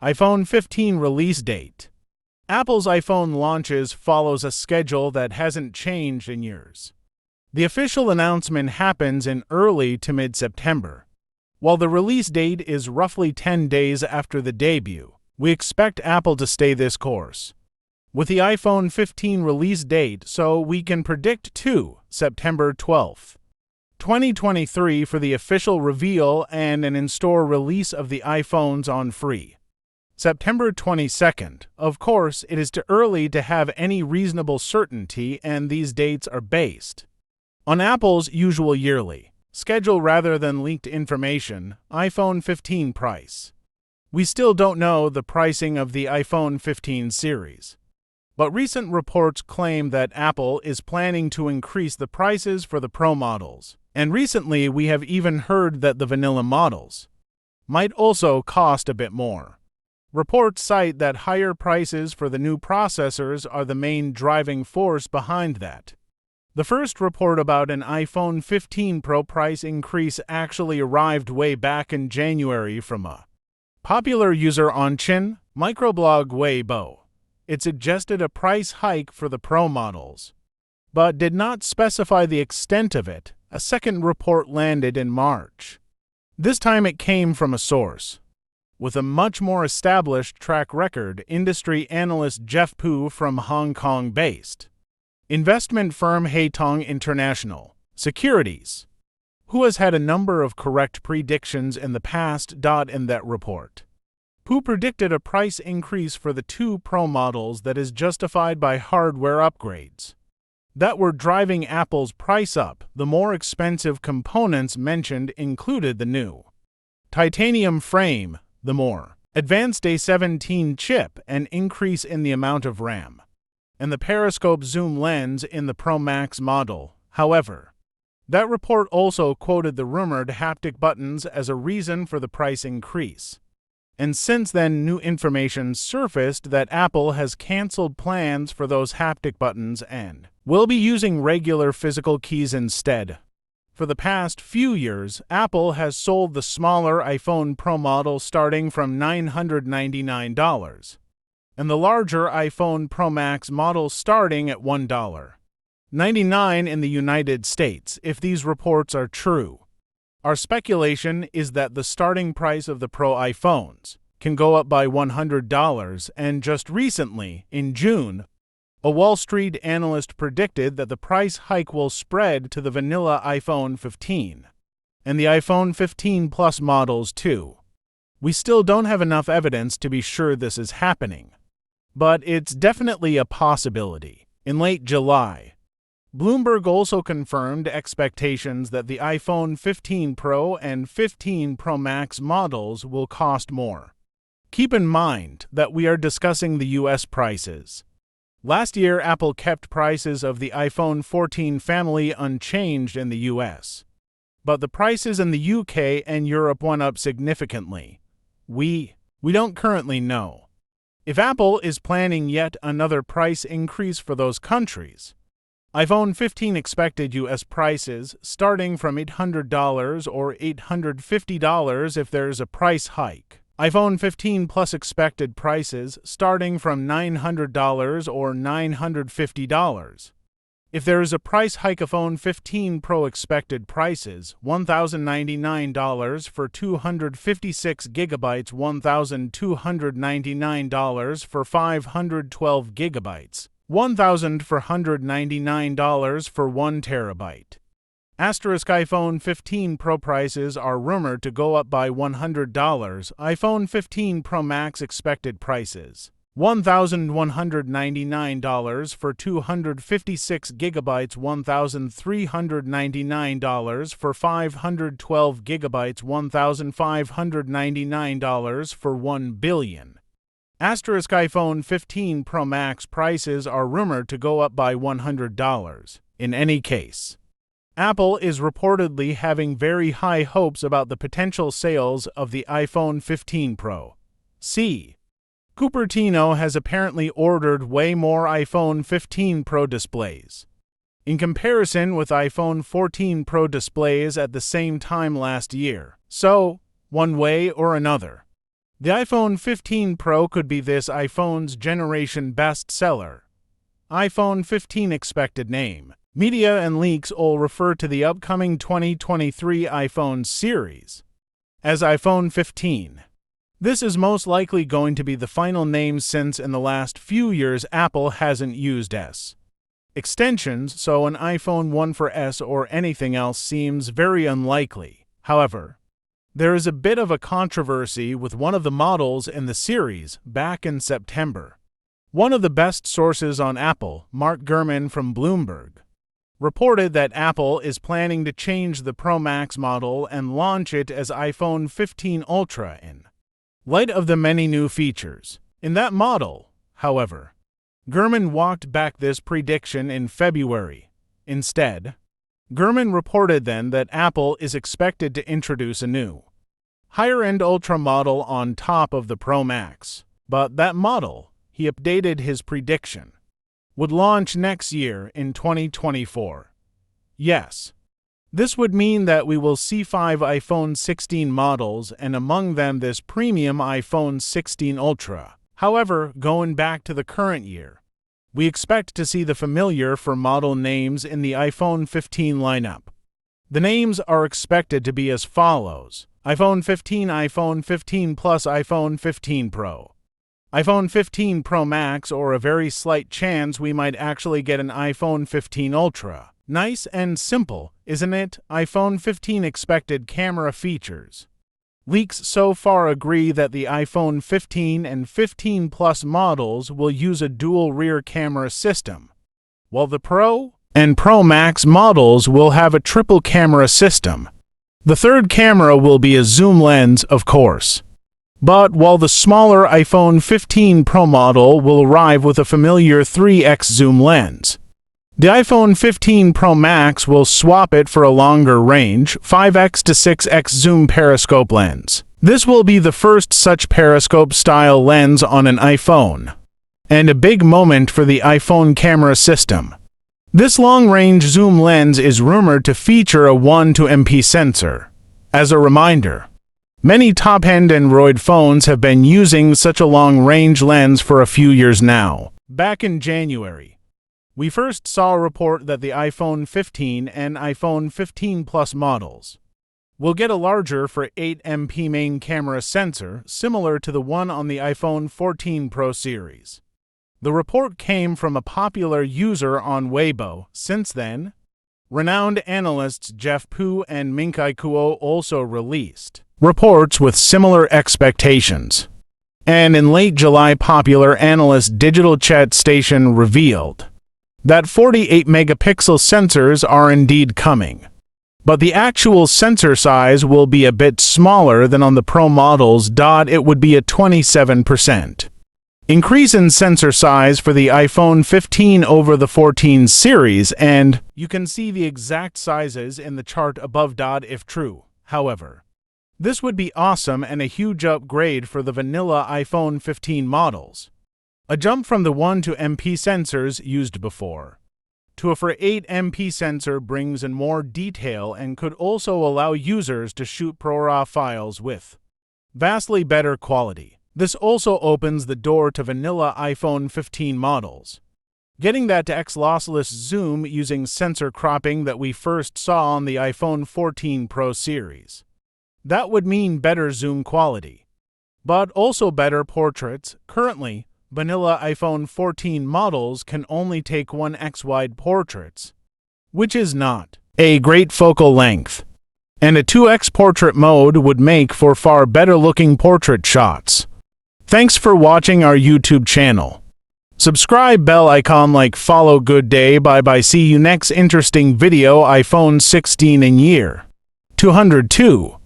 iPhone 15 release date. Apple's iPhone launches follows a schedule that hasn't changed in years. The official announcement happens in early to mid-September. While the release date is roughly 10 days after the debut, we expect Apple to stay this course. With the iPhone 15 release date, so we can predict September 12th, 2023 for the official reveal and an in-store release of the iPhones on free. September 22nd. Of course, it is too early to have any reasonable certainty, and these dates are based on Apple's usual yearly schedule rather than leaked information. iPhone 15 price. We still don't know the pricing of the iPhone 15 series, but recent reports claim that Apple is planning to increase the prices for the Pro models, and recently we have even heard that the vanilla models might also cost a bit more. Reports cite that higher prices for the new processors are the main driving force behind that. The first report about an iPhone 15 Pro price increase actually arrived way back in January from a popular user on Chin microblog Weibo. It suggested a price hike for the Pro models, but did not specify the extent of it. A second report landed in March. This time it came from a source with a much more established track record, industry analyst Jeff Pu from Hong Kong-based investment firm Haitong International Securities, who has had a number of correct predictions in the past. In that report, Pu predicted a price increase for the two Pro models that is justified by hardware upgrades that were driving Apple's price up. The more expensive components mentioned included the new titanium frame, the more advanced A17 chip, an increase in the amount of RAM, and the periscope zoom lens in the Pro Max model. However, that report also quoted the rumored haptic buttons as a reason for the price increase. And since then, new information surfaced that Apple has canceled plans for those haptic buttons and will be using regular physical keys instead. For the past few years, Apple has sold the smaller iPhone Pro model starting from $999, and the larger iPhone Pro Max model starting at $199 in the United States. If these reports are true, our speculation is that the starting price of the Pro iPhones can go up by $100, and just recently, in June, a Wall Street analyst predicted that the price hike will spread to the vanilla iPhone 15 and the iPhone 15 Plus models too. We still don't have enough evidence to be sure this is happening, but it's definitely a possibility. In late July, Bloomberg also confirmed expectations that the iPhone 15 Pro and 15 Pro Max models will cost more. Keep in mind that we are discussing the US prices. Last year, Apple kept prices of the iPhone 14 family unchanged in the US, but the prices in the UK and Europe went up significantly. We don't currently know if Apple is planning yet another price increase for those countries. iPhone 15 expected US prices starting from $800 or $850 if there's a price hike. iPhone 15 Plus expected prices starting from $900 or $950. If there is a price hike, iPhone 15 Pro expected prices $1,099 for 256 gigabytes, $1,299 for 512 gigabytes, $1,499 for 1 terabyte. iPhone 15 Pro prices are rumored to go up by $100. iPhone 15 Pro Max expected prices $1,199 for 256 gigabytes, $1,399 for 512 gigabytes, $1,599 for 1 billion. iPhone 15 Pro Max prices are rumored to go up by $100. In any case, Apple is reportedly having very high hopes about the potential sales of the iPhone 15 Pro. Cupertino has apparently ordered way more iPhone 15 Pro displays in comparison with iPhone 14 Pro displays at the same time last year. So, one way or another, The iPhone 15 Pro could be this iPhone's generation bestseller. iPhone 15 expected name. Media and leaks all refer to the upcoming 2023 iPhone series as iPhone 15. This is most likely going to be the final name since in the last few years Apple hasn't used S extensions, so an iPhone 1 for S or anything else seems very unlikely. However, there is a bit of a controversy with one of the models in the series back in September. One of the best sources on Apple, Mark Gurman from Bloomberg, reported that Apple is planning to change the Pro Max model and launch it as iPhone 15 Ultra in light of the many new features in that model. However, Gurman walked back this prediction in February. Instead, Gurman reported then that Apple is expected to introduce a new, higher-end Ultra model on top of the Pro Max, but that model, he updated his prediction, would launch next year in 2024. Yes, this would mean that we will see 5 iPhone 16 models and among them this premium iPhone 16 Ultra. However, going back to the current year, we expect to see the familiar for model names in the iPhone 15 lineup. The names are expected to be as follows: iPhone 15, iPhone 15 Plus, iPhone 15 Pro, iPhone 15 Pro Max, or a very slight chance we might actually get an iPhone 15 Ultra. Nice and simple, isn't it? iPhone 15 expected camera features. Leaks so far agree that the iPhone 15 and 15 Plus models will use a dual rear camera system, while the Pro and Pro Max models will have a triple camera system. The third camera will be a zoom lens, of course. But while the smaller iPhone 15 Pro model will arrive with a familiar 3x zoom lens, the iPhone 15 Pro Max will swap it for a longer range 5x to 6x zoom periscope lens. This will be the first such periscope-style lens on an iPhone, and a big moment for the iPhone camera system. This long-range zoom lens is rumored to feature a 1:MP sensor. As a reminder, many top-end Android phones have been using such a long-range lens for a few years now. Back in January, we first saw a report that the iPhone 15 and iPhone 15 Plus models will get a larger for 8MP main camera sensor similar to the one on the iPhone 14 Pro series. The report came from a popular user on Weibo. Since then, renowned analysts Jeff Pu and Minkai Kuo also released reports with similar expectations. And in late July, popular analyst Digital Chat Station revealed that 48-megapixel sensors are indeed coming, but the actual sensor size will be a bit smaller than on the Pro models. It would be a 27% increase in sensor size for the iPhone 15 over the 14 series, and you can see the exact sizes in the chart above. If true, however, this would be awesome and a huge upgrade for the vanilla iPhone 15 models. A jump from the 1:MP sensors used before to a 4:8MP sensor brings in more detail and could also allow users to shoot ProRAW files with vastly better quality. This also opens the door to vanilla iPhone 15 models, getting that to X lossless zoom using sensor cropping that we first saw on the iPhone 14 Pro series. That would mean better zoom quality, but also better portraits. Currently, vanilla iPhone 14 models can only take 1x wide portraits, which is not a great focal length, and a 2x portrait mode would make for far better looking portrait shots. Thanks for watching our YouTube channel. Subscribe, bell icon, like, follow. Good day, bye bye, see you next interesting video. iPhone 16 in year 202.